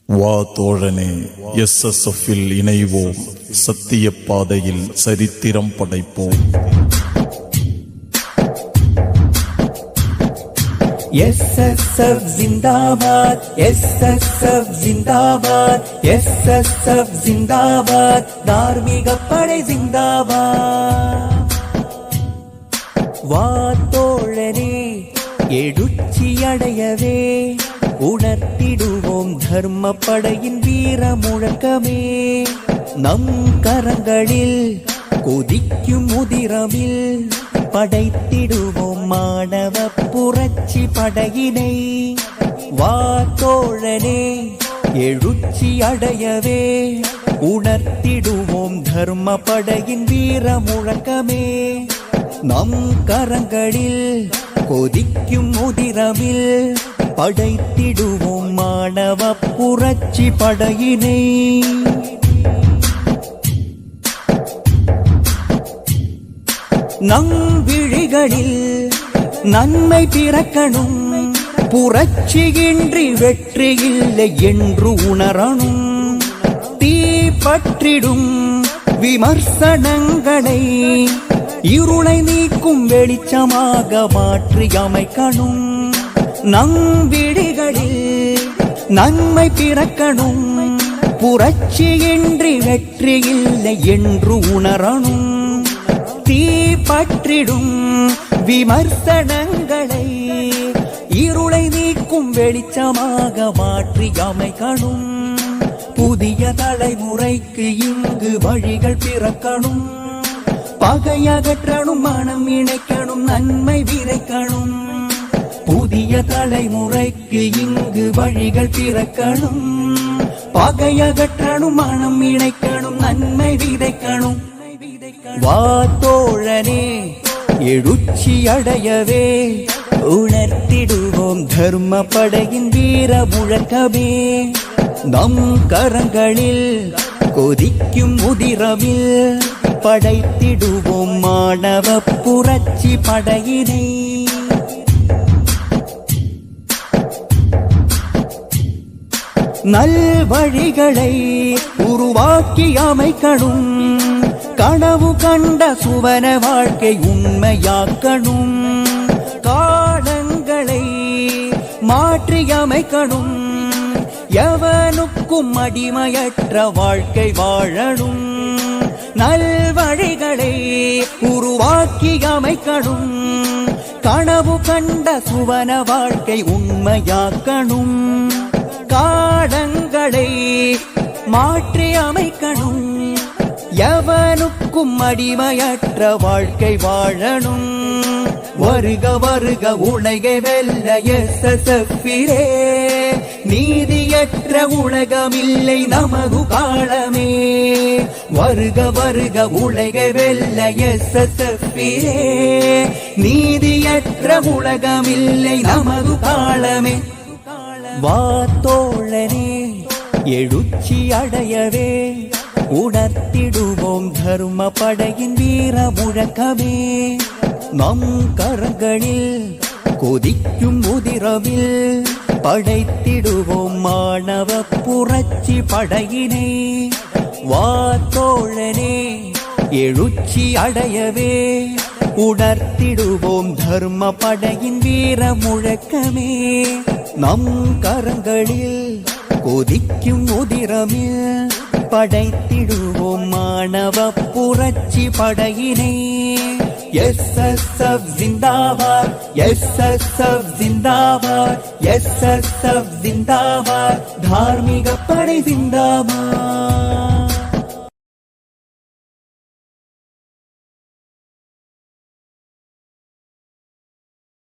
வா தோழனே, SSF-இல் இணைவோம், சத்திய பாதையில் சரித்திரம் படைப்போம். SSF जिंदाबाद, SSF जिंदाबाद, SSF जिंदाबाद, धार्मिक पडை जिंदाबाद. வா தோழனே, எழுச்சி அடையவே உணர்த்திடுவோம் தர்ம படையின் வீர முழக்கமே. நம் கரங்களில் கொதிக்கும் முதிரவில் படைத்திடுவோம் மாணவ புரட்சி படையினை. வா தோழனே, எழுச்சி அடையவே உணர்த்திடுவோம் தர்ம படையின் வீர முழக்கமே. நம் கரங்களில் கொதிக்கும் முதிரவில் படைத்திடுவோம் மாணவ புரட்சி படையினை. நம் விழிகளில் நன்மை பிறக்கணும், புரட்சியின்றி வெற்றி இல்லை என்று உணரணும். தீ பற்றிடும் விமர்சனங்களை இருளை நீக்கும் வெளிச்சமாக மாற்றி அமைக்கணும். நம் விழிகளில் நன்மை பிறக்கணும், புரட்சியின்றி வெற்றி இல்லை என்று உணரணும். தீ பற்றிடும் விமர்சனங்களை இருளை நீக்கும் வெளிச்சமாக மாற்றி அமைக்கணும். புதிய தலைமுறைக்கு இங்கு வழிகள் பிறக்கணும். பகையகற்றணும், மனம் இணைக்கணும், நன்மை விதைக்கணும். புதிய தலைமுறைக்கு இங்கு வழிகள் பிறக்கணும். பகையகற்றணும், மனம் இணைக்கணும், நன்மை விதைக்கணும். வா தோழனே, எழுச்சி அடையவே உணர்த்திடுவோம் தர்ம படையின் வீர முழக்கமே. நம் கரங்களில் கொதிக்கும் முதிரவில் படைத்திடுவோம் மாணவ புரட்சி படையினை. நல் வழிகளை உருவாக்கி அமைக்கணும். கனவு கண்ட சுவன வாழ்க்கை உண்மையாக்கணும். காலங்களை மாற்றி அமைக்கணும். எவனுக்கும் அடிமையற்ற வாழ்க்கை வாழணும். நல்வழிகளை உருவாக்கி அமைக்கணும். கனவு கண்ட சுவன வாழ்க்கை உண்மையாக்கணும். காலங்களை மாற்றி அமைக்கணும். எவனுக்கும் அடிமையற்ற வாழ்க்கை வாழணும். வருக வருக உலகை வெல்ல SSF-இலே, நீதியற்ற உலகமில்லை நமது காலமே. வருக வருக உலகை வெல்ல SSF-இலே, நீதியற்ற உலகமில்லை நமது காலமே. வா தோழனே, எழுச்சி அடையவே உணர்த்திடுவோம் தர்ம படையின் வீர முழக்கமே. நம் கரங்களில் கொதிக்கும் முதிரவில் படைத்திடுவோம் மாணவ புரட்சி படையினை. வா தோழனே, எழுச்சி அடையவே உணர்த்திடுவோம் தர்ம படையின் வீர முழக்கமே. நம் கரங்களில் கொதிக்கும் முதிரவில் படைத்திடுவோம் மாணவ புரட்சி படையினை. SSF जिंदाबाद, SSF जिंदाबाद, SSF जिंदाबाद, धार्मिक पडை जिंदाबाद.